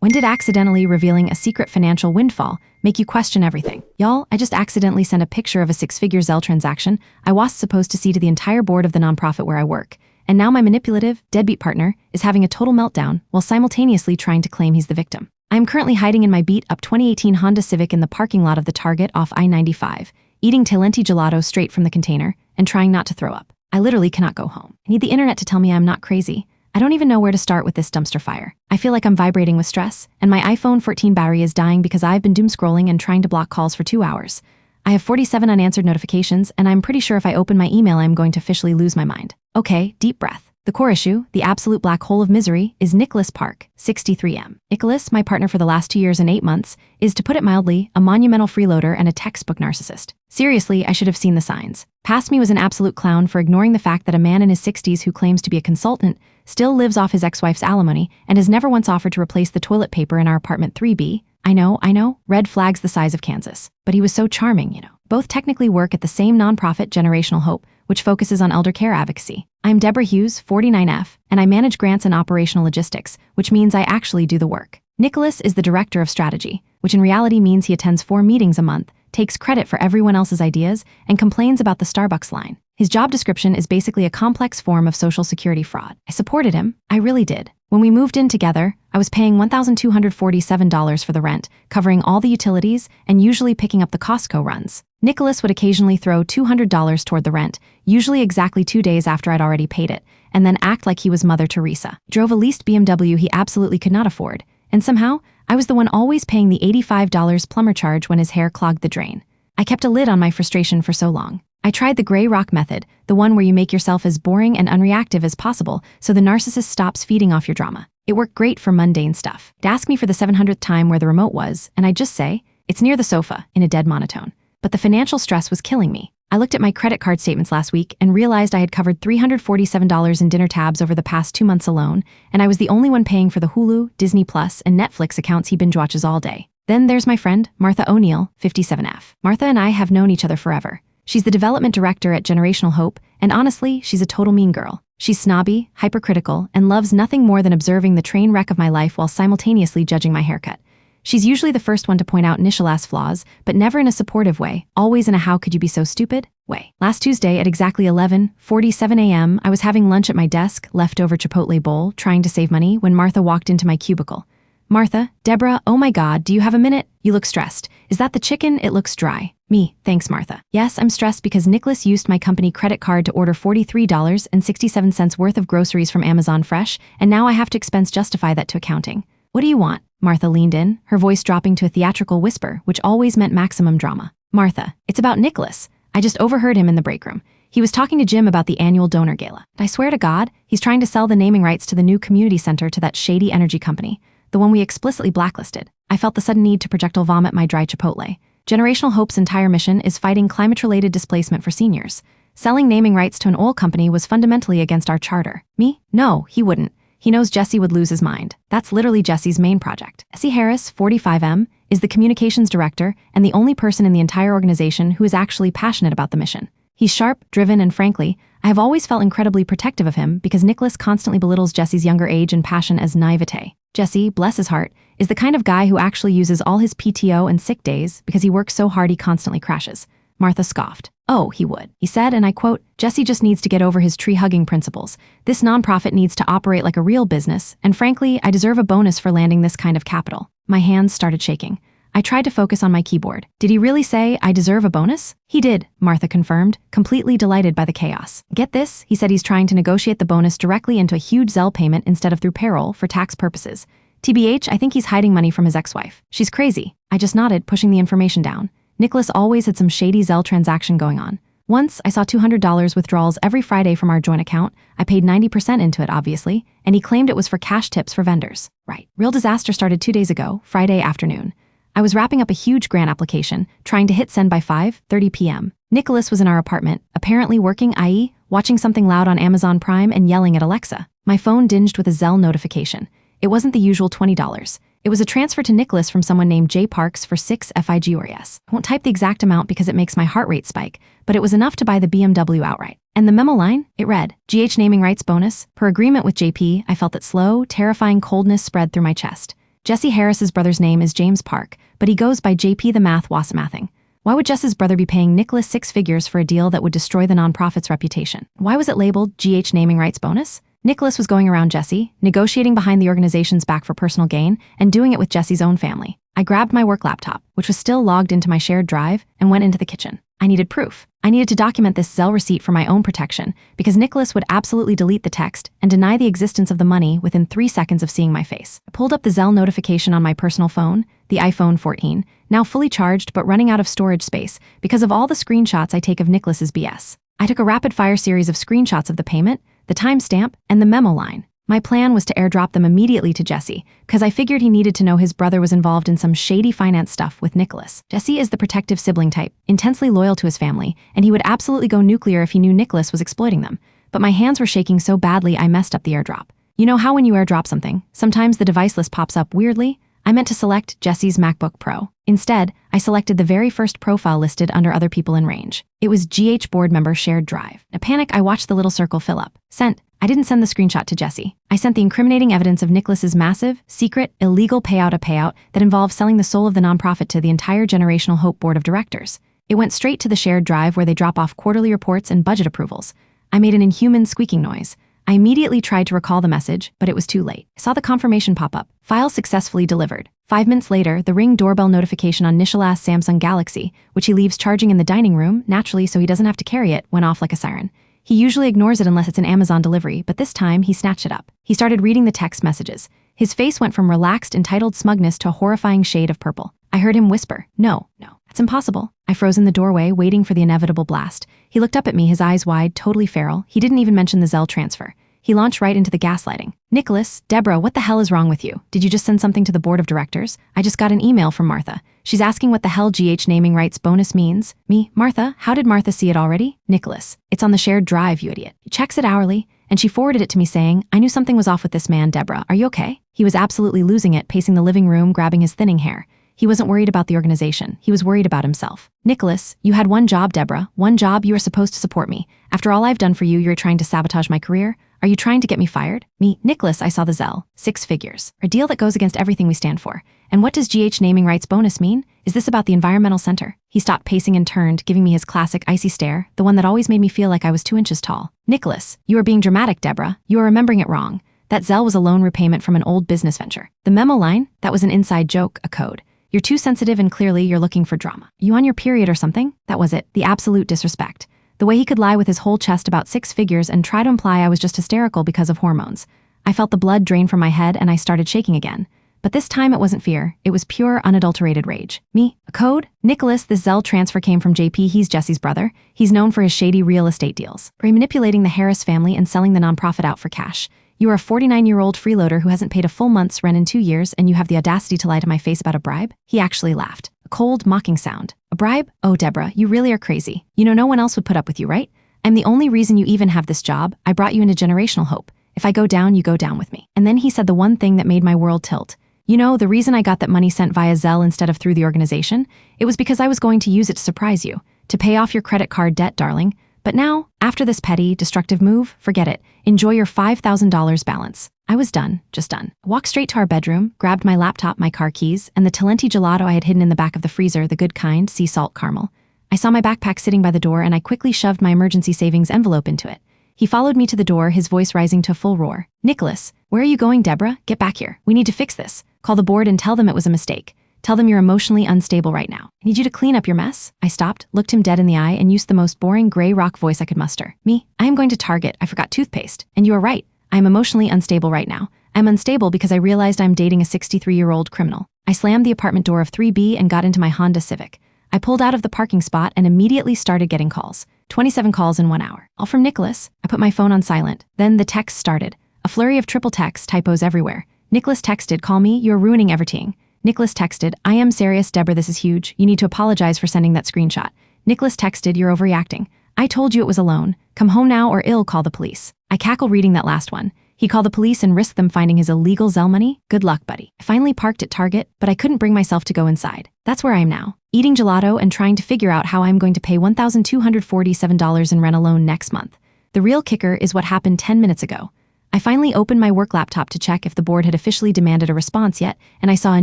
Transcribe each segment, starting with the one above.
When did accidentally revealing a secret financial windfall make you question everything? Y'all, I just accidentally sent a picture of a six-figure Zelle transaction I was supposed to see to the entire board of the nonprofit where I work. And now my manipulative, deadbeat partner is having a total meltdown while simultaneously trying to claim he's the victim. I am currently hiding in my beat-up 2018 Honda Civic in the parking lot of the Target off I-95, eating Talenti gelato straight from the container and trying not to throw up. I literally cannot go home. I need the internet to tell me I'm not crazy. I don't even know where to start with this dumpster fire. I feel like I'm vibrating with stress, and my iPhone 14 battery is dying because I've been doom scrolling and trying to block calls for 2 hours. I have 47 unanswered notifications, and I'm pretty sure if I open my email I'm going to officially lose my mind. Okay, deep breath. The core issue, the absolute black hole of misery, is Nicholas Park, 63M. Nicholas, my partner for the last 2 years and 8 months, is, to put it mildly, a monumental freeloader and a textbook narcissist. Seriously, I should have seen the signs. Past me was an absolute clown for ignoring the fact that a man in his 60s who claims to be a consultant still lives off his ex-wife's alimony and has never once offered to replace the toilet paper in our apartment 3B. I know, red flags the size of Kansas. But he was so charming, you know. Both technically work at the same nonprofit Generational Hope, which focuses on elder care advocacy. I'm Deborah Hughes, 49F, and I manage grants and operational logistics, which means I actually do the work. Nicholas is the director of strategy, which in reality means he attends 4 meetings a month, takes credit for everyone else's ideas, and complains about the Starbucks line. His job description is basically a complex form of Social Security fraud. I supported him. I really did. When we moved in together, I was paying $1,247 for the rent, covering all the utilities and usually picking up the Costco runs. Nicholas would occasionally throw $200 toward the rent, usually exactly 2 days after I'd already paid it, and then act like he was Mother Teresa. Drove a leased BMW he absolutely could not afford, and somehow, I was the one always paying the $85 plumber charge when his hair clogged the drain. I kept a lid on my frustration for so long. I tried the gray rock method, the one where you make yourself as boring and unreactive as possible so the narcissist stops feeding off your drama. It worked great for mundane stuff. He'd ask me for the 700th time where the remote was, and I'd just say, "It's near the sofa," in a dead monotone. But the financial stress was killing me. I looked at my credit card statements last week and realized I had covered $347 in dinner tabs over the past 2 months alone, and I was the only one paying for the Hulu, Disney Plus, and Netflix accounts he binge watches all day. Then there's my friend, Martha O'Neill, 57F. Martha and I have known each other forever. She's the development director at Generational Hope, and honestly, she's a total mean girl. She's snobby, hypercritical, and loves nothing more than observing the train wreck of my life while simultaneously judging my haircut. She's usually the first one to point out initial-ass flaws, but never in a supportive way, always in a "how could you be so stupid" way. Last Tuesday at exactly 11:47 a.m., I was having lunch at my desk, leftover Chipotle bowl, trying to save money, when Martha walked into my cubicle. "Martha, Deborah, oh my God, do you have a minute? You look stressed. Is that the chicken? It looks dry." Me, "Thanks, Martha. Yes, I'm stressed because Nicholas used my company credit card to order $43.67 worth of groceries from Amazon Fresh, and now I have to expense justify that to accounting. What do you want?" Martha leaned in, her voice dropping to a theatrical whisper, which always meant maximum drama. "Martha, it's about Nicholas. I just overheard him in the break room. He was talking to Jim about the annual donor gala. I swear to God, he's trying to sell the naming rights to the new community center to that shady energy company, the one we explicitly blacklisted." I felt the sudden need to projectile vomit my dry Chipotle. Generational Hope's entire mission is fighting climate-related displacement for seniors. Selling naming rights to an oil company was fundamentally against our charter. Me? No, he wouldn't. He knows Jesse would lose his mind. That's literally Jesse's main project. Jesse Harris, 45M, is the communications director and the only person in the entire organization who is actually passionate about the mission. He's sharp, driven, and frankly, I have always felt incredibly protective of him because Nicholas constantly belittles Jesse's younger age and passion as naivete. Jesse, bless his heart, is the kind of guy who actually uses all his PTO and sick days because he works so hard he constantly crashes. Martha scoffed. "Oh, he would." He said, and I quote, "Jesse just needs to get over his tree-hugging principles. This nonprofit needs to operate like a real business, and frankly, I deserve a bonus for landing this kind of capital." My hands started shaking. I tried to focus on my keyboard. Did he really say, "I deserve a bonus"? He did, Martha confirmed, completely delighted by the chaos. Get this, he said he's trying to negotiate the bonus directly into a huge Zelle payment instead of through payroll for tax purposes. TBH, I think he's hiding money from his ex-wife. She's crazy. I just nodded, pushing the information down. Nicholas always had some shady Zelle transaction going on. Once, I saw $200 withdrawals every Friday from our joint account. I paid 90% into it, obviously, and he claimed it was for cash tips for vendors. Right. Real disaster started 2 days ago, Friday afternoon. I was wrapping up a huge grant application, trying to hit send by 5:30 p.m. Nicholas was in our apartment, apparently working, i.e., watching something loud on Amazon Prime and yelling at Alexa. My phone dinged with a Zelle notification. It wasn't the usual $20. It was a transfer to Nicholas from someone named J. Parks for 6 FIGORS. I won't type the exact amount because it makes my heart rate spike, but it was enough to buy the BMW outright. And the memo line? It read, "GH naming rights bonus. Per agreement with JP," I felt that slow, terrifying coldness spread through my chest. Jesse Harris's brother's name is James Park, but he goes by JP the Math Wasamathing. Why would Jess's brother be paying Nicholas 6 figures for a deal that would destroy the nonprofit's reputation? Why was it labeled GH naming rights bonus? Nicholas was going around Jesse, negotiating behind the organization's back for personal gain, and doing it with Jesse's own family. I grabbed my work laptop, which was still logged into my shared drive, and went into the kitchen. I needed proof. I needed to document this Zelle receipt for my own protection, because Nicholas would absolutely delete the text and deny the existence of the money within 3 seconds of seeing my face. I pulled up the Zelle notification on my personal phone, the iPhone 14, now fully charged but running out of storage space because of all the screenshots I take of Nicholas's BS. I took a rapid-fire series of screenshots of the payment, the timestamp, and the memo line. My plan was to airdrop them immediately to Jesse, because I figured he needed to know his brother was involved in some shady finance stuff with Nicholas. Jesse is the protective sibling type, intensely loyal to his family, and he would absolutely go nuclear if he knew Nicholas was exploiting them. But my hands were shaking so badly I messed up the airdrop. You know how when you airdrop something, sometimes the device list pops up weirdly? I meant to select Jesse's MacBook Pro. Instead, I selected the very first profile listed under other people in range. It was GH board member shared drive. In a panic, I watched the little circle fill up. Sent. I didn't send the screenshot to Jesse. I sent the incriminating evidence of Nicholas's massive, secret, illegal payout that involved selling the soul of the nonprofit to the entire Generational Hope board of directors. It went straight to the shared drive where they drop off quarterly reports and budget approvals. I made an inhuman squeaking noise. I immediately tried to recall the message, but it was too late. I saw the confirmation pop up. File successfully delivered. 5 minutes later, the Ring doorbell notification on Nishalas Samsung Galaxy, which he leaves charging in the dining room, naturally so he doesn't have to carry it, went off like a siren. He usually ignores it unless it's an Amazon delivery, but this time he snatched it up. He started reading the text messages. His face went from relaxed, entitled smugness to a horrifying shade of purple. I heard him whisper, No, that's impossible. I froze in the doorway, waiting for the inevitable blast. He looked up at me, his eyes wide, totally feral. He didn't even mention the Zelle transfer. He launched right into the gaslighting. Nicholas, Deborah, what the hell is wrong with you? Did you just send something to the board of directors? I just got an email from Martha. She's asking what the hell GH naming rights bonus means. Me, Martha? How did Martha see it already? Nicholas, it's on the shared drive, you idiot. He checks it hourly, and she forwarded it to me saying, I knew something was off with this man, Deborah. Are you okay? He was absolutely losing it, pacing the living room, grabbing his thinning hair. He wasn't worried about the organization. He was worried about himself. Nicholas, you had one job, Deborah. One job. You were supposed to support me. After all I've done for you, you're trying to sabotage my career? Are you trying to get me fired? Me, Nicholas, I saw the Zelle. 6 figures. A deal that goes against everything we stand for. And what does GH naming rights bonus mean? Is this about the environmental center? He stopped pacing and turned, giving me his classic icy stare, the one that always made me feel like I was 2 inches tall. Nicholas, you are being dramatic, Deborah. You are remembering it wrong. That Zelle was a loan repayment from an old business venture. The memo line? That was an inside joke, a code. You're too sensitive and clearly you're looking for drama. You on your period or something? That was it. The absolute disrespect. The way he could lie with his whole chest about 6 figures and try to imply I was just hysterical because of hormones. I felt the blood drain from my head and I started shaking again. But this time it wasn't fear. It was pure, unadulterated rage. Me? A code? Nicholas, this Zelle transfer came from JP. He's Jesse's brother. He's known for his shady real estate deals. For manipulating the Harris family and selling the nonprofit out for cash. You are a 49-year-old freeloader who hasn't paid a full month's rent in 2 years and you have the audacity to lie to my face about a bribe? He actually laughed. A cold, mocking sound. A bribe? Oh, Deborah, you really are crazy. You know no one else would put up with you, right? I'm the only reason you even have this job. I brought you into Generational Hope. If I go down, you go down with me. And then he said the one thing that made my world tilt. You know, the reason I got that money sent via Zelle instead of through the organization? It was because I was going to use it to surprise you. To pay off your credit card debt, darling. But now, after this petty, destructive move, forget it. Enjoy your $5,000 balance. I was done, just done. I walked straight to our bedroom, grabbed my laptop, my car keys, and the Talenti gelato I had hidden in the back of the freezer, the good kind, sea salt caramel. I saw my backpack sitting by the door and I quickly shoved my emergency savings envelope into it. He followed me to the door, his voice rising to a full roar. Nicholas, where are you going, Deborah? Get back here. We need to fix this. Call the board and tell them it was a mistake. Tell them you're emotionally unstable right now. I need you to clean up your mess. I stopped, looked him dead in the eye, and used the most boring gray rock voice I could muster. Me? I am going to Target. I forgot toothpaste. And you are right. I am emotionally unstable right now. I'm unstable because I realized I'm dating a 63-year-old criminal. I slammed the apartment door of 3B and got into my Honda Civic. I pulled out of the parking spot and immediately started getting calls. 27 calls in 1 hour. All from Nicholas. I put my phone on silent. Then the text started. A flurry of triple text, typos everywhere. Nicholas texted, call me, you're ruining everything. Nicholas texted, I am serious, Deborah, this is huge. You need to apologize for sending that screenshot. Nicholas texted, you're overreacting. I told you it was a loan. Come home now or I'll call the police. I cackle reading that last one. He called the police and risked them finding his illegal Zelle money? Good luck, buddy. I finally parked at Target, but I couldn't bring myself to go inside. That's where I am now. Eating gelato and trying to figure out how I'm going to pay $1,247 in rent alone next month. The real kicker is what happened 10 minutes ago. I finally opened my work laptop to check if the board had officially demanded a response yet, and I saw a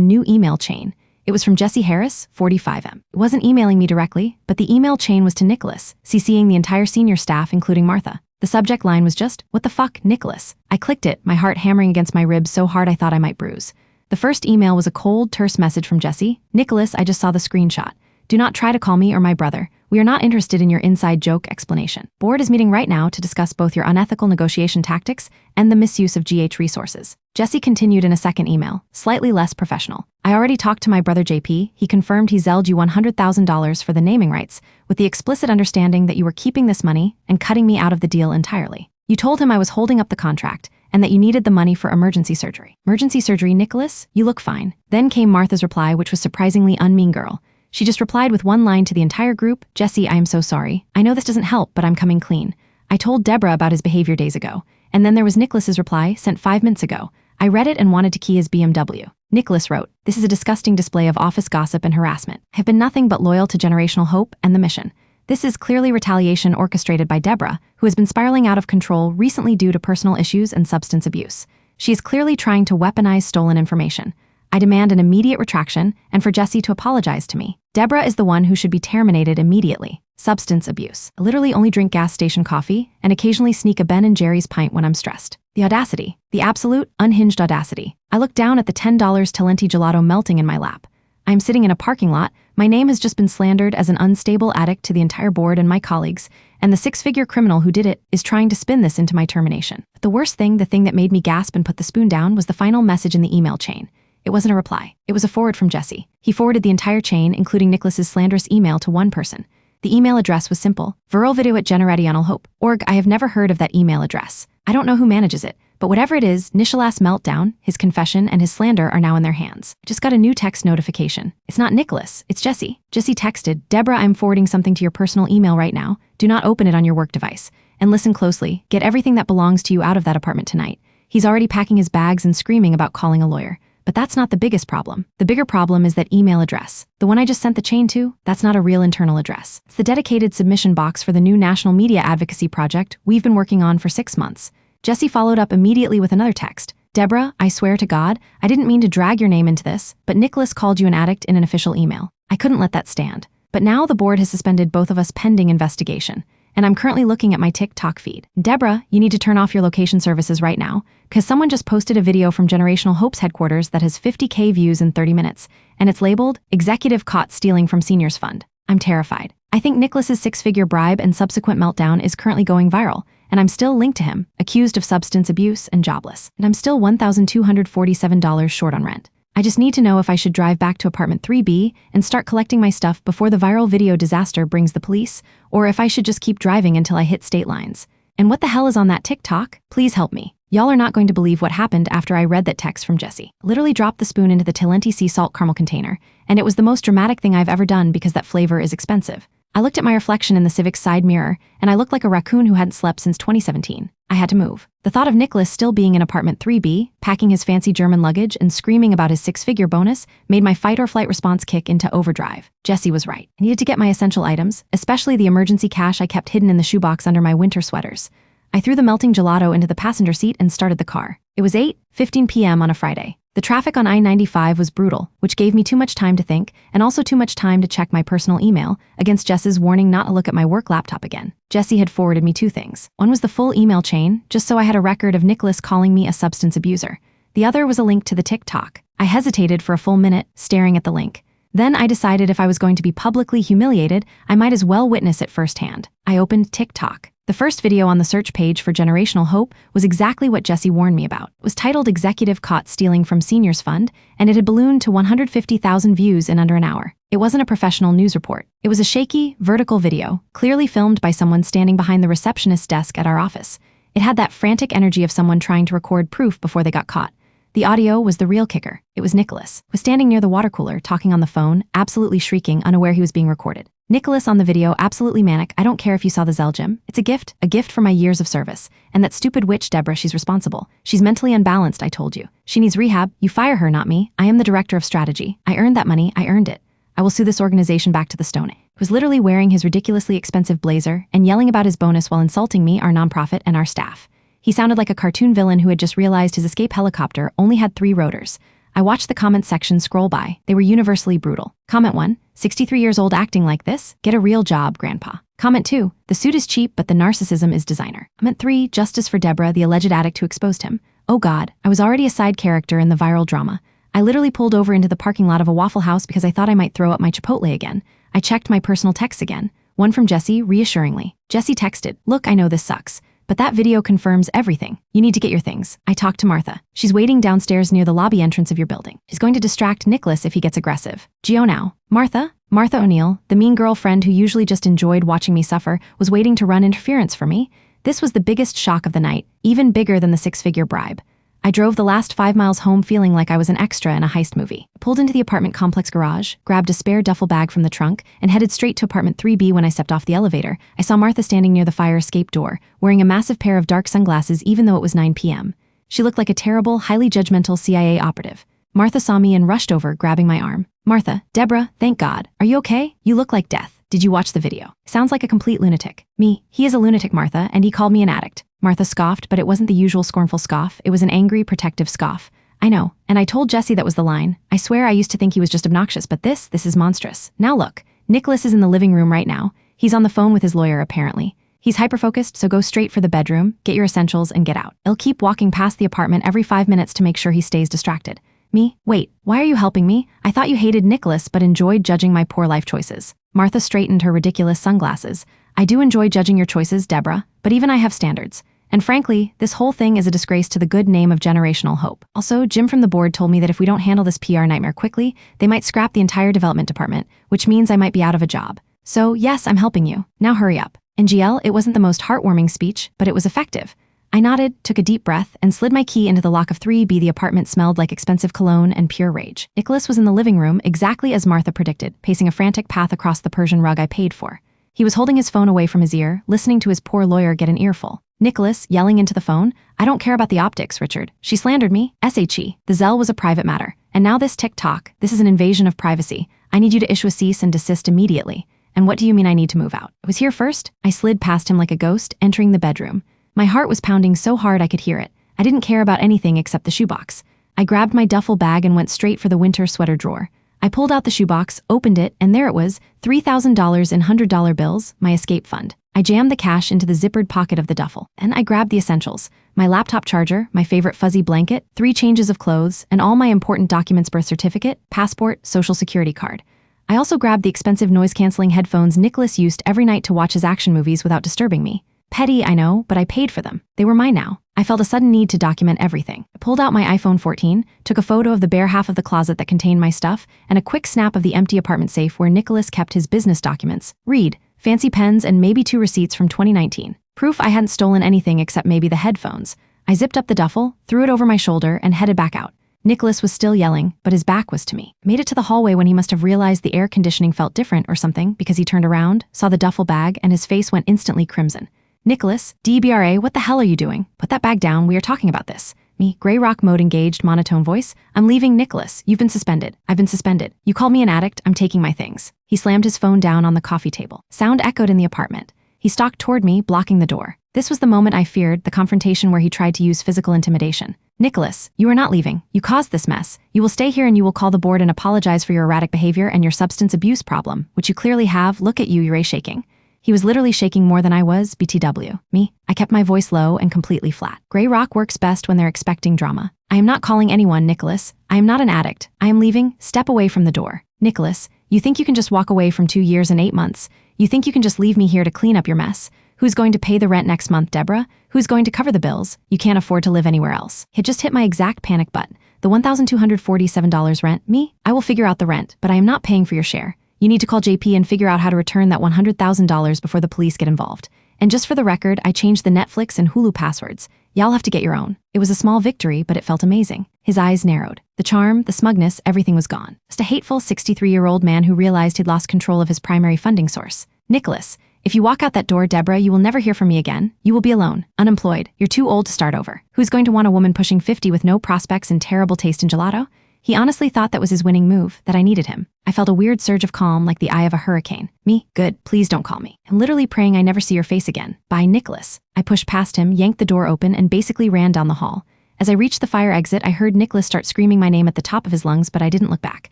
new email chain. It was from Jesse Harris, 45M. It wasn't emailing me directly, but the email chain was to Nicholas, CCing the entire senior staff, including Martha. The subject line was just, "What the fuck, Nicholas?" I clicked it, my heart hammering against my ribs so hard I thought I might bruise. The first email was a cold, terse message from Jesse. "Nicholas, I just saw the screenshot. Do not try to call me or my brother. We are not interested in your inside joke explanation. Board is meeting right now to discuss both your unethical negotiation tactics and the misuse of GH resources." Jesse continued in a second email, slightly less professional. "I already talked to my brother JP. He confirmed he zelled you $100,000 for the naming rights, with the explicit understanding that you were keeping this money and cutting me out of the deal entirely. You told him I was holding up the contract and that you needed the money for emergency surgery." Emergency surgery, Nicholas? You look fine. Then came Martha's reply, which was surprisingly unmean girl. She just replied with one line to the entire group, "Jesse, I am so sorry. I know this doesn't help, but I'm coming clean. I told Deborah about his behavior days ago." And then there was Nicholas's reply, sent 5 minutes ago. I read it and wanted to key his BMW. Nicholas wrote, "This is a disgusting display of office gossip and harassment. I have been nothing but loyal to Generational Hope and the mission. This is clearly retaliation orchestrated by Deborah, who has been spiraling out of control recently due to personal issues and substance abuse. She is clearly trying to weaponize stolen information. I demand an immediate retraction and for Jesse to apologize to me. Deborah is the one who should be terminated immediately. Substance abuse. I literally only drink gas station coffee and occasionally sneak a Ben & Jerry's pint when I'm stressed. The audacity. The absolute, unhinged audacity. I look down at the $10 Talenti gelato melting in my lap. I am sitting in a parking lot. My name has just been slandered as an unstable addict to the entire board and my colleagues, and the 6-figure criminal who did it is trying to spin this into my termination. But the worst thing, the thing that made me gasp and put the spoon down, was the final message in the email chain. It wasn't a reply. It was a forward from Jesse. He forwarded the entire chain, including Nicholas's slanderous email, to one person. The email address was simple, viralvideo@generationalhope.org. I have never heard of that email address. I don't know who manages it, but whatever it is, Nishalas' meltdown, his confession, and his slander are now in their hands. I just got a new text notification. It's not Nicholas, it's Jesse. Jesse texted, "Deborah, I'm forwarding something to your personal email right now. Do not open it on your work device. And listen closely, get everything that belongs to you out of that apartment tonight." He's already packing his bags and screaming about calling a lawyer. But that's not the biggest problem. The bigger problem is that email address. The one I just sent the chain to, that's not a real internal address. It's the dedicated submission box for the new national media advocacy project we've been working on for 6 months. Jesse followed up immediately with another text. "Deborah, I swear to God, I didn't mean to drag your name into this, but Nicholas called you an addict in an official email. I couldn't let that stand. But now the board has suspended both of us pending investigation. And I'm currently looking at my TikTok feed. Deborah, you need to turn off your location services right now, because someone just posted a video from Generational Hope's headquarters that has 50K views in 30 minutes, and it's labeled, "Executive Caught Stealing from Seniors Fund." I'm terrified. I think Nicholas's 6-figure bribe and subsequent meltdown is currently going viral, and I'm still linked to him, accused of substance abuse and jobless. And I'm still $1,247 short on rent. I just need to know if I should drive back to apartment 3B and start collecting my stuff before the viral video disaster brings the police, or if I should just keep driving until I hit state lines. And what the hell is on that TikTok? Please help me. Y'all are not going to believe what happened after I read that text from Jesse. Literally dropped the spoon into the Talenti sea salt caramel container, and it was the most dramatic thing I've ever done because that flavor is expensive. I looked at my reflection in the Civic's side mirror, and I looked like a raccoon who hadn't slept since 2017. I had to move. The thought of Nicholas still being in apartment 3B, packing his fancy German luggage and screaming about his 6-figure bonus made my fight-or-flight response kick into overdrive. Jesse was right. I needed to get my essential items, especially the emergency cash I kept hidden in the shoebox under my winter sweaters. I threw the melting gelato into the passenger seat and started the car. It was 8:15 p.m. on a Friday. The traffic on I-95 was brutal, which gave me too much time to think, and also too much time to check my personal email, against Jess's warning not to look at my work laptop again. Jesse had forwarded me 2 things. One was the full email chain, just so I had a record of Nicholas calling me a substance abuser. The other was a link to the TikTok. I hesitated for a full minute, staring at the link. Then I decided if I was going to be publicly humiliated, I might as well witness it firsthand. I opened TikTok. The first video on the search page for Generational Hope was exactly what Jesse warned me about. It was titled "Executive Caught Stealing from Seniors Fund," and it had ballooned to 150,000 views in under an hour. It wasn't a professional news report. It was a shaky, vertical video, clearly filmed by someone standing behind the receptionist's desk at our office. It had that frantic energy of someone trying to record proof before they got caught. The audio was the real kicker. It was Nicholas, who was standing near the water cooler, talking on the phone, absolutely shrieking, unaware he was being recorded. Nicholas on the video, absolutely manic. "I don't care if you saw the Zell gym. It's a gift for my years of service. And that stupid witch, Deborah, she's responsible. She's mentally unbalanced, I told you. She needs rehab. You fire her, not me. I am the director of strategy. I earned that money. I earned it. I will sue this organization back to the stone." He was literally wearing his ridiculously expensive blazer and yelling about his bonus while insulting me, our nonprofit, and our staff. He sounded like a cartoon villain who had just realized his escape helicopter only had 3 rotors. I watched the comment section scroll by. They were universally brutal. Comment 1, 63 years old acting like this? Get a real job, Grandpa. Comment 2, the suit is cheap but the narcissism is designer. Comment 3, justice for Deborah, the alleged addict who exposed him. Oh God, I was already a side character in the viral drama. I literally pulled over into the parking lot of a Waffle House because I thought I might throw up my Chipotle again. I checked my personal texts again. One from Jessie, reassuringly. Jessie texted, look, I know this sucks, but that video confirms everything. You need to get your things. I talked to Martha. She's waiting downstairs near the lobby entrance of your building. She's going to distract Nicholas if he gets aggressive. Geo now. Martha O'Neill, the mean girlfriend who usually just enjoyed watching me suffer, was waiting to run interference for me. This was the biggest shock of the night, even bigger than the 6-figure bribe. I drove the last 5 miles home feeling like I was an extra in a heist movie. I pulled into the apartment complex garage, grabbed a spare duffel bag from the trunk, and headed straight to apartment 3B. When I stepped off the elevator, I saw Martha standing near the fire escape door, wearing a massive pair of dark sunglasses even though it was 9 p.m. She looked like a terrible, highly judgmental CIA operative. Martha saw me and rushed over, grabbing my arm. Martha, Deborah, thank God. Are you okay? You look like death. Did you watch the video? Sounds like a complete lunatic. Me, he is a lunatic, Martha, and he called me an addict. Martha scoffed, but it wasn't the usual scornful scoff. It was an angry, protective scoff. I know, and I told Jessie that was the line. I swear I used to think he was just obnoxious, but this is monstrous. Now look, Nicholas is in the living room right now. He's on the phone with his lawyer, apparently. He's hyper-focused, so go straight for the bedroom, get your essentials, and get out. I'll keep walking past the apartment every 5 minutes to make sure he stays distracted. Me? Wait, why are you helping me? I thought you hated Nicholas but enjoyed judging my poor life choices. Martha straightened her ridiculous sunglasses. I do enjoy judging your choices, Deborah, but even I have standards. And frankly, this whole thing is a disgrace to the good name of Generational Hope. Also, Jim from the board told me that if we don't handle this PR nightmare quickly, they might scrap the entire development department, which means I might be out of a job. So yes, I'm helping you. Now hurry up. And GL, it wasn't the most heartwarming speech, but it was effective. I nodded, took a deep breath, and slid my key into the lock of 3B. The apartment smelled like expensive cologne and pure rage. Nicholas was in the living room, exactly as Martha predicted, pacing a frantic path across the Persian rug I paid for. He was holding his phone away from his ear, listening to his poor lawyer get an earful. Nicholas, yelling into the phone, I don't care about the optics, Richard. She slandered me. SHE. The Zell was a private matter. And now this TikTok, this is an invasion of privacy. I need you to issue a cease and desist immediately. And what do you mean I need to move out? I was here first. I slid past him like a ghost, entering the bedroom. My heart was pounding so hard I could hear it. I didn't care about anything except the shoebox. I grabbed my duffel bag and went straight for the winter sweater drawer. I pulled out the shoebox, opened it, and there it was, $3,000 in $100 bills, my escape fund. I jammed the cash into the zippered pocket of the duffel, and I grabbed the essentials. My laptop charger, my favorite fuzzy blanket, 3 changes of clothes, and all my important documents: birth certificate, passport, social security card. I also grabbed the expensive noise-canceling headphones Nicholas used every night to watch his action movies without disturbing me. Petty, I know, but I paid for them. They were mine now. I felt a sudden need to document everything. I pulled out my iPhone 14, took a photo of the bare half of the closet that contained my stuff, and a quick snap of the empty apartment safe where Nicholas kept his business documents. Read, fancy pens, and maybe 2 receipts from 2019. Proof I hadn't stolen anything except maybe the headphones. I zipped up the duffel, threw it over my shoulder, and headed back out. Nicholas was still yelling, but his back was to me. I made it to the hallway when he must have realized the air conditioning felt different or something, because he turned around, saw the duffel bag, and his face went instantly crimson. Nicholas, DBRA, what the hell are you doing? Put that bag down, we are talking about this. Me, gray rock mode engaged, monotone voice. I'm leaving, Nicholas. You've been suspended. I've been suspended. You called me an addict, I'm taking my things. He slammed his phone down on the coffee table. Sound echoed in the apartment. He stalked toward me, blocking the door. This was the moment I feared, the confrontation where he tried to use physical intimidation. Nicholas, you are not leaving. You caused this mess. You will stay here and you will call the board and apologize for your erratic behavior and your substance abuse problem, which you clearly have. Look at you, you're shaking. He was literally shaking more than I was, BTW. Me, I kept my voice low and completely flat. Gray rock works best when they're expecting drama. I am not calling anyone, Nicholas. I am not an addict. I am leaving. Step away from the door. Nicholas, you think you can just walk away from 2 years and 8 months? You think you can just leave me here to clean up your mess? Who's going to pay the rent next month, Deborah? Who's going to cover the bills? You can't afford to live anywhere else. It just hit my exact panic button. The $1,247 rent? Me? I will figure out the rent, but I am not paying for your share. You need to call JP and figure out how to return that $100,000 before the police get involved. And just for the record, I changed the Netflix and Hulu passwords. Y'all have to get your own. It was a small victory, but it felt amazing. His eyes narrowed. The charm, the smugness, everything was gone. Just a hateful 63-year-old man who realized he'd lost control of his primary funding source. Nicholas, if you walk out that door, Deborah, you will never hear from me again. You will be alone, unemployed. You're too old to start over. Who's going to want a woman pushing 50 with no prospects and terrible taste in gelato? He honestly thought that was his winning move, that I needed him. I felt a weird surge of calm like the eye of a hurricane. Me? Good, please don't call me. I'm literally praying I never see your face again. Bye, Nicholas. I pushed past him, yanked the door open, and basically ran down the hall. As I reached the fire exit, I heard Nicholas start screaming my name at the top of his lungs, but I didn't look back.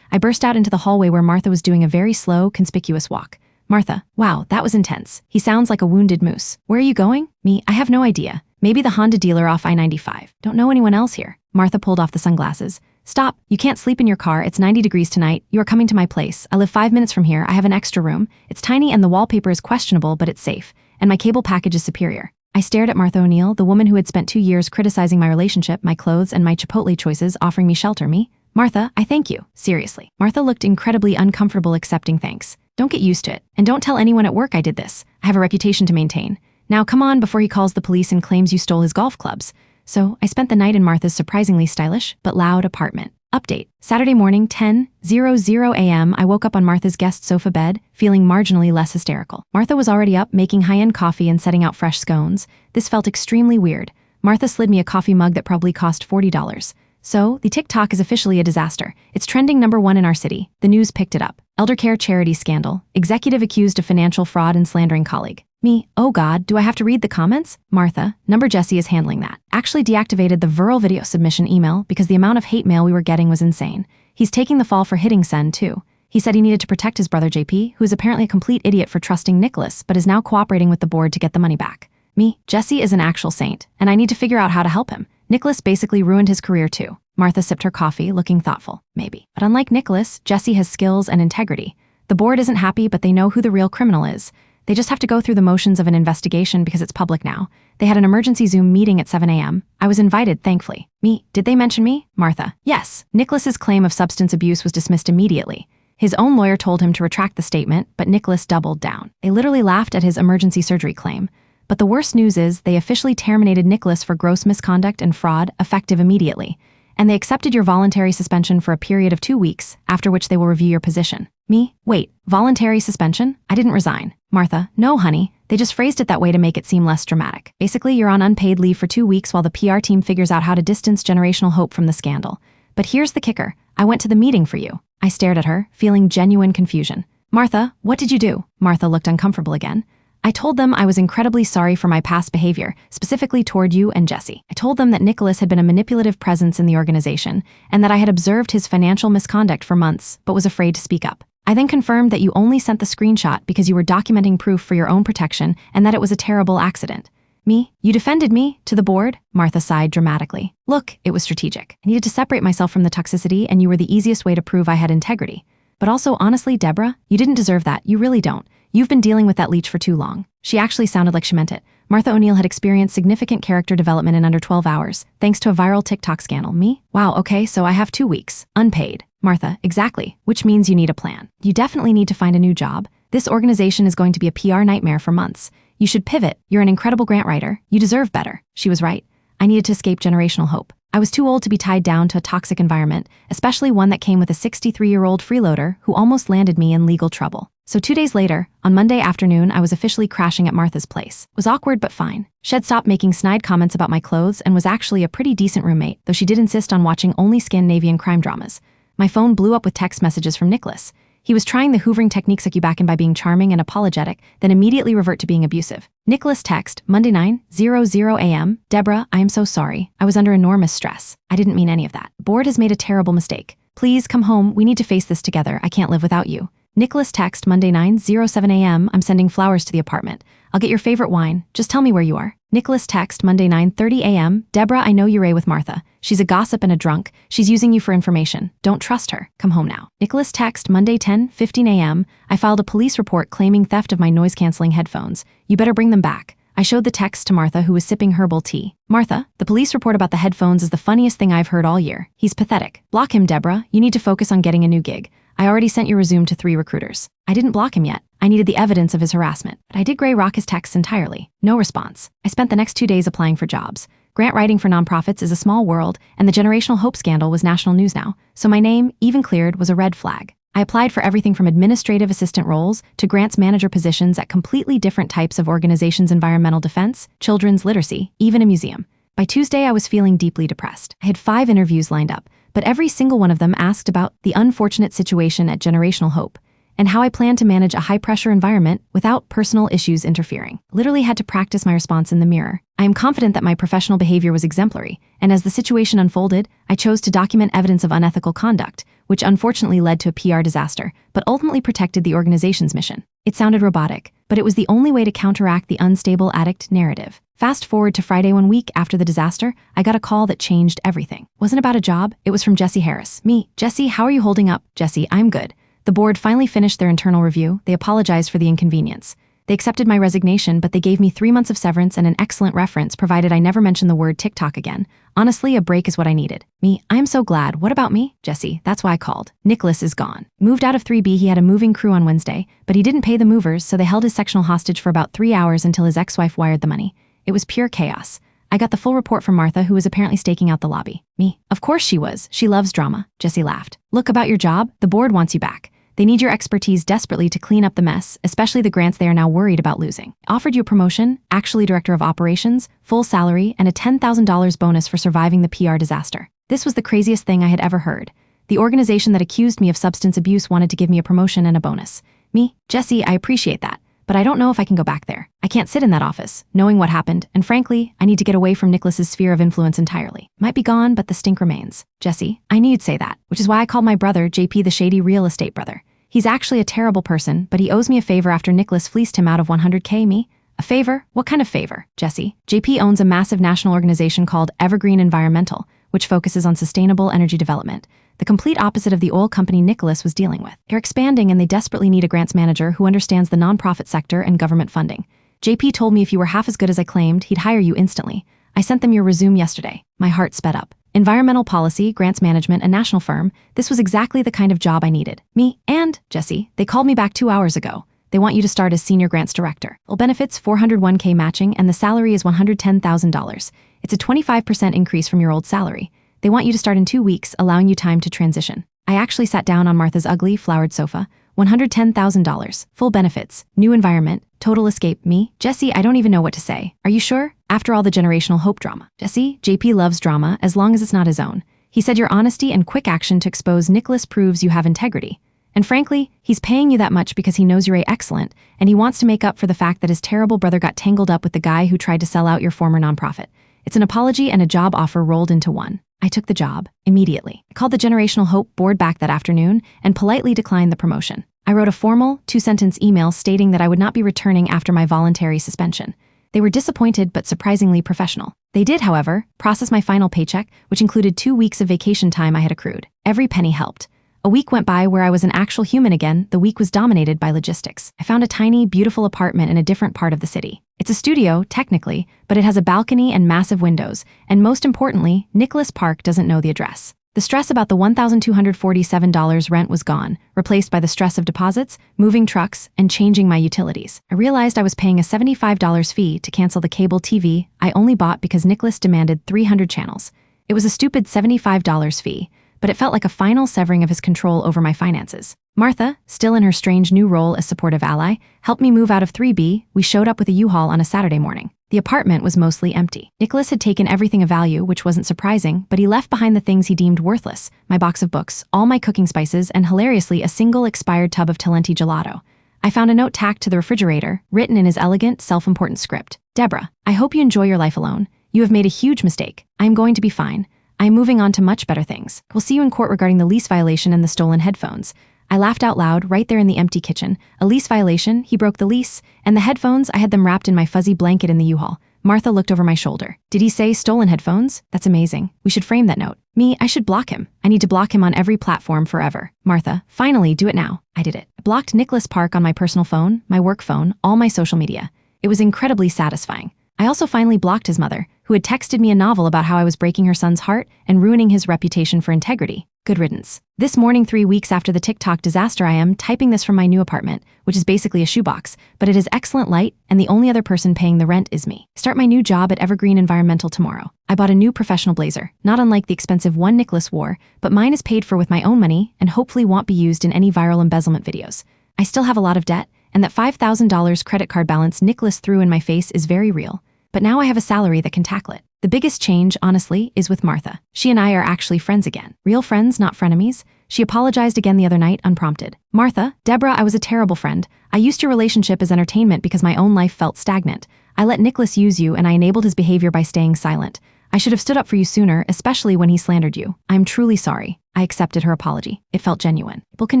I burst out into the hallway where Martha was doing a very slow, conspicuous walk. Martha, wow, that was intense. He sounds like a wounded moose. Where are you going? Me, I have no idea. Maybe the Honda dealer off I-95. Don't know anyone else here. Martha pulled off the sunglasses. Stop, you can't sleep in your car. It's 90 degrees tonight. You are coming to my place. I live 5 minutes from here. I have an extra room. It's tiny and the wallpaper is questionable, but it's safe. And my cable package is superior. I stared at Martha O'Neill, the woman who had spent 2 years criticizing my relationship, my clothes, and my Chipotle choices, offering me shelter. Me? Martha, I thank you. Seriously. Martha looked incredibly uncomfortable accepting thanks. Don't get used to it. And don't tell anyone at work I did this. I have a reputation to maintain. Now come on before he calls the police and claims you stole his golf clubs. So I spent the night in Martha's surprisingly stylish but loud apartment. Update. Saturday morning, 10:00 a.m. I woke up on Martha's guest sofa bed, feeling marginally less hysterical. Martha was already up, making high-end coffee and setting out fresh scones. This felt extremely weird. Martha slid me a coffee mug that probably cost $40. So, the TikTok is officially a disaster. It's trending #1 in our city. The news picked it up. Eldercare charity scandal. Executive accused of financial fraud and slandering colleague. Me, oh God, do I have to read the comments? Martha, number Jesse is handling that. Actually deactivated the viral video submission email because the amount of hate mail we were getting was insane. He's taking the fall for hitting Sen too. He said he needed to protect his brother JP, who is apparently a complete idiot for trusting Nicholas, but is now cooperating with the board to get the money back. Me, Jesse is an actual saint, and I need to figure out how to help him. Nicholas basically ruined his career too. Martha sipped her coffee, looking thoughtful. Maybe. But unlike Nicholas, Jesse has skills and integrity. The board isn't happy, but they know who the real criminal is. They just have to go through the motions of an investigation because it's public now. They had an emergency Zoom meeting at 7 a.m. I was invited, thankfully. Me, did they mention me? Martha, yes. Nicholas's claim of substance abuse was dismissed immediately. His own lawyer told him to retract the statement, but Nicholas doubled down. They literally laughed at his emergency surgery claim. But the worst news is they officially terminated Nicholas for gross misconduct and fraud, effective immediately. And they accepted your voluntary suspension for a period of 2 weeks, after which they will review your position. Me? Wait, voluntary suspension? I didn't resign. Martha, no honey, they just phrased it that way to make it seem less dramatic. Basically, you're on unpaid leave for 2 weeks while the PR team figures out how to distance generational hope from the scandal. But here's the kicker. I went to the meeting for you. I stared at her, feeling genuine confusion. Martha, what did you do? Martha looked uncomfortable again. I told them I was incredibly sorry for my past behavior, specifically toward you and Jesse. I told them that Nicholas had been a manipulative presence in the organization, and that I had observed his financial misconduct for months, but was afraid to speak up. I then confirmed that you only sent the screenshot because you were documenting proof for your own protection and that it was a terrible accident. Me? You defended me? To the board? Martha sighed dramatically. Look, it was strategic. I needed to separate myself from the toxicity, and you were the easiest way to prove I had integrity. But also, honestly, Deborah, you didn't deserve that. You really don't. You've been dealing with that leech for too long. She actually sounded like she meant it. Martha O'Neill had experienced significant character development in under 12 hours, thanks to a viral TikTok scandal. Me? Wow, okay, so I have 2 weeks. Unpaid. Martha, exactly. Which means you need a plan. You definitely need to find a new job. This organization is going to be a PR nightmare for months. You should pivot. You're an incredible grant writer. You deserve better. She was right. I needed to escape generational hope. I was too old to be tied down to a toxic environment, especially one that came with a 63-year-old freeloader who almost landed me in legal trouble. So 2 days later, on Monday afternoon, I was officially crashing at Martha's place. It was awkward but fine. She had stopped making snide comments about my clothes and was actually a pretty decent roommate, though she did insist on watching only Scandinavian crime dramas. My phone blew up with text messages from Nicholas. He was trying the hoovering technique suck you back in by being charming and apologetic, then immediately revert to being abusive. Nicholas text, Monday 9:00 a.m. Deborah, I am so sorry. I was under enormous stress. I didn't mean any of that. Board has made a terrible mistake. Please come home. We need to face this together. I can't live without you. Nicholas text, Monday 9:07 a.m. I'm sending flowers to the apartment. I'll get your favorite wine. Just tell me where you are. Nicholas text, Monday 9:30 a.m. Deborah, I know you're with Martha. She's a gossip and a drunk. She's using you for information. Don't trust her. Come home now. Nicholas text, Monday 10:15 a.m. I filed a police report claiming theft of my noise-canceling headphones. You better bring them back. I showed the text to Martha, who was sipping herbal tea. Martha, the police report about the headphones is the funniest thing I've heard all year. He's pathetic. Block him, Deborah. You need to focus on getting a new gig. I already sent your resume to 3 recruiters. I didn't block him yet. I needed the evidence of his harassment, but I did gray rock his texts entirely. No response. I spent the next 2 days applying for jobs. Grant writing for nonprofits is a small world, and the Generational Hope scandal was national news now, so my name, even cleared, was a red flag. I applied for everything from administrative assistant roles to grants manager positions at completely different types of organizations: environmental defense, children's literacy, even a museum. By Tuesday, I was feeling deeply depressed. I had 5 interviews lined up, but every single one of them asked about the unfortunate situation at Generational Hope and how I plan to manage a high-pressure environment without personal issues interfering. Literally had to practice my response in the mirror. I am confident that my professional behavior was exemplary, and as the situation unfolded, I chose to document evidence of unethical conduct, which unfortunately led to a PR disaster, but ultimately protected the organization's mission. It sounded robotic, but it was the only way to counteract the unstable addict narrative. Fast forward to Friday 1 week after the disaster, I got a call that changed everything. Wasn't about a job, it was from Jesse Harris. Me, Jesse, how are you holding up? Jesse, I'm good. The board finally finished their internal review. They apologized for the inconvenience. They accepted my resignation, but they gave me 3 months of severance and an excellent reference provided I never mention the word TikTok again. Honestly, a break is what I needed. Me, I am so glad. What about me? Jesse, that's why I called. Nicholas is gone. Moved out of 3B, he had a moving crew on Wednesday, but he didn't pay the movers, so they held his sectional hostage for about 3 hours until his ex-wife wired the money. It was pure chaos. I got the full report from Martha, who was apparently staking out the lobby. Me, of course she was. She loves drama. Jesse laughed. Look, about your job, the board wants you back. They need your expertise desperately to clean up the mess, especially the grants they are now worried about losing. Offered you a promotion, actually director of operations, full salary, and a $10,000 bonus for surviving the PR disaster. This was the craziest thing I had ever heard. The organization that accused me of substance abuse wanted to give me a promotion and a bonus. Me, Jesse, I appreciate that, but I don't know if I can go back there. I can't sit in that office, knowing what happened, and frankly, I need to get away from Nicholas's sphere of influence entirely. Might be gone, but the stink remains. Jesse, I knew you'd say that, which is why I called my brother, JP, the shady real estate brother. He's actually a terrible person, but he owes me a favor after Nicholas fleeced him out of $100K. Me? A favor? What kind of favor? Jesse, JP owns a massive national organization called Evergreen Environmental, which focuses on sustainable energy development, the complete opposite of the oil company Nicholas was dealing with. They're expanding and they desperately need a grants manager who understands the nonprofit sector and government funding. JP told me if you were half as good as I claimed, he'd hire you instantly. I sent them your resume yesterday. My heart sped up. Environmental policy, grants management, a national firm, this was exactly the kind of job I needed. Me, and, Jesse, they called me back 2 hours ago. They want you to start as senior grants director. Well, benefits, 401K matching, and the salary is $110,000. It's a 25% increase from your old salary. They want you to start in 2 weeks, allowing you time to transition. I actually sat down on Martha's ugly, flowered sofa. $110,000, full benefits, new environment, total escape. Me, Jesse, I don't even know what to say. Are you sure? After all the Generational Hope drama. Jesse, JP loves drama as long as it's not his own. He said your honesty and quick action to expose Nicholas proves you have integrity. And frankly, he's paying you that much because he knows you're excellent, and he wants to make up for the fact that his terrible brother got tangled up with the guy who tried to sell out your former nonprofit. It's an apology and a job offer rolled into one. I took the job immediately. I called the Generational Hope board back that afternoon and politely declined the promotion. I wrote a formal 2-sentence email stating that I would not be returning after my voluntary suspension. They were disappointed but surprisingly professional. They did, however, process my final paycheck, which included 2 weeks of vacation time I had accrued. Every penny helped. A week went by where I was an actual human again. The week was dominated by logistics. I found a tiny, beautiful apartment in a different part of the city. It's a studio, technically, but it has a balcony and massive windows, and most importantly, Nicholas Park doesn't know the address. The stress about the $1,247 rent was gone, replaced by the stress of deposits, moving trucks, and changing my utilities. I realized I was paying a $75 fee to cancel the cable TV I only bought because Nicholas demanded 300 channels. It was a stupid $75 fee, but it felt like a final severing of his control over my finances. Martha, still in her strange new role as supportive ally, helped me move out of 3B. We showed up with a U-Haul on a Saturday morning. The apartment was mostly empty. Nicholas had taken everything of value, which wasn't surprising, but he left behind the things he deemed worthless: my box of books, all my cooking spices, and hilariously a single expired tub of Talenti gelato. I found a note tacked to the refrigerator, written in his elegant, self-important script. Deborah, I hope you enjoy your life alone. You have made a huge mistake. I am going to be fine. I am moving on to much better things. We'll see you in court regarding the lease violation and the stolen headphones. I laughed out loud right there in the empty kitchen. A lease violation, he broke the lease, and the headphones, I had them wrapped in my fuzzy blanket in the U-Haul. Martha looked over my shoulder. Did he say stolen headphones? That's amazing. We should frame that note. Me, I should block him. I need to block him on every platform forever. Martha, finally, do it now. I did it. I blocked Nicholas Park on my personal phone, my work phone, all my social media. It was incredibly satisfying. I also finally blocked his mother, who had texted me a novel about how I was breaking her son's heart and ruining his reputation for integrity. Good riddance. This morning, 3 weeks after the TikTok disaster, I am typing this from my new apartment, which is basically a shoebox, but it has excellent light, and the only other person paying the rent is me. Start my new job at Evergreen Environmental tomorrow. I bought a new professional blazer, not unlike the expensive one Nicholas wore, but mine is paid for with my own money and hopefully won't be used in any viral embezzlement videos. I still have a lot of debt, and that $5,000 credit card balance Nicholas threw in my face is very real. But now I have a salary that can tackle it. The biggest change, honestly, is with Martha. She and I are actually friends again. Real friends, not frenemies. She apologized again the other night, unprompted. Martha, Deborah, I was a terrible friend. I used your relationship as entertainment because my own life felt stagnant. I let Nicholas use you and I enabled his behavior by staying silent. I should have stood up for you sooner, especially when he slandered you. I am truly sorry. I accepted her apology. It felt genuine. People can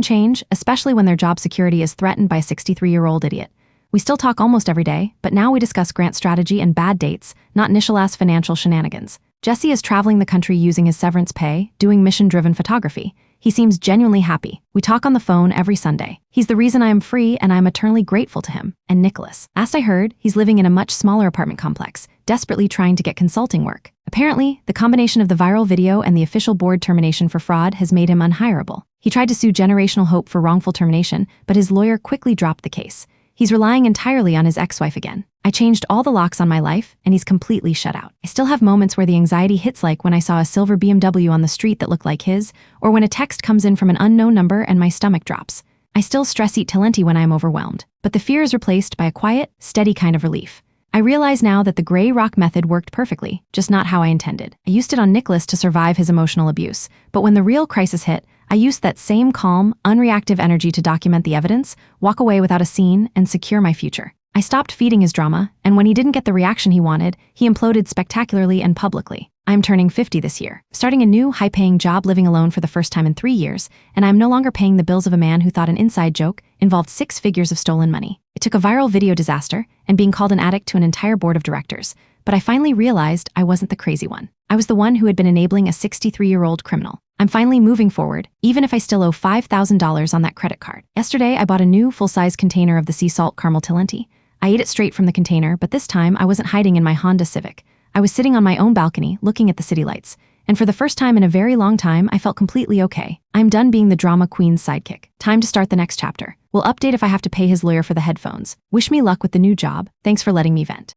change, especially when their job security is threatened by a 63-year-old idiot. We still talk almost every day, but now we discuss grant strategy and bad dates, not initial-ass financial shenanigans. Jesse is traveling the country using his severance pay, doing mission-driven photography. He seems genuinely happy. We talk on the phone every Sunday. He's the reason I am free and I am eternally grateful to him. And Nicholas. Last I heard, he's living in a much smaller apartment complex, desperately trying to get consulting work. Apparently, the combination of the viral video and the official board termination for fraud has made him unhireable. He tried to sue Generational Hope for wrongful termination, but his lawyer quickly dropped the case. He's relying entirely on his ex-wife again. I changed all the locks on my life, and he's completely shut out. I still have moments where the anxiety hits, like when I saw a silver BMW on the street that looked like his, or when a text comes in from an unknown number and my stomach drops. I still stress-eat Talenti when I am overwhelmed, but the fear is replaced by a quiet, steady kind of relief. I realize now that the gray rock method worked perfectly, just not how I intended. I used it on Nicholas to survive his emotional abuse, but when the real crisis hit, I used that same calm, unreactive energy to document the evidence, walk away without a scene, and secure my future. I stopped feeding his drama, and when he didn't get the reaction he wanted, he imploded spectacularly and publicly. I'm turning 50 this year, starting a new, high-paying job, living alone for the first time in 3 years, and I'm no longer paying the bills of a man who thought an inside joke involved 6 figures of stolen money. It took a viral video disaster and being called an addict to an entire board of directors, but I finally realized I wasn't the crazy one. I was the one who had been enabling a 63-year-old criminal. I'm finally moving forward, even if I still owe $5,000 on that credit card. Yesterday, I bought a new full-size container of the sea salt caramel Talenti. I ate it straight from the container, but this time I wasn't hiding in my Honda Civic. I was sitting on my own balcony, looking at the city lights. And for the first time in a very long time, I felt completely okay. I'm done being the drama queen's sidekick. Time to start the next chapter. We'll update if I have to pay his lawyer for the headphones. Wish me luck with the new job. Thanks for letting me vent.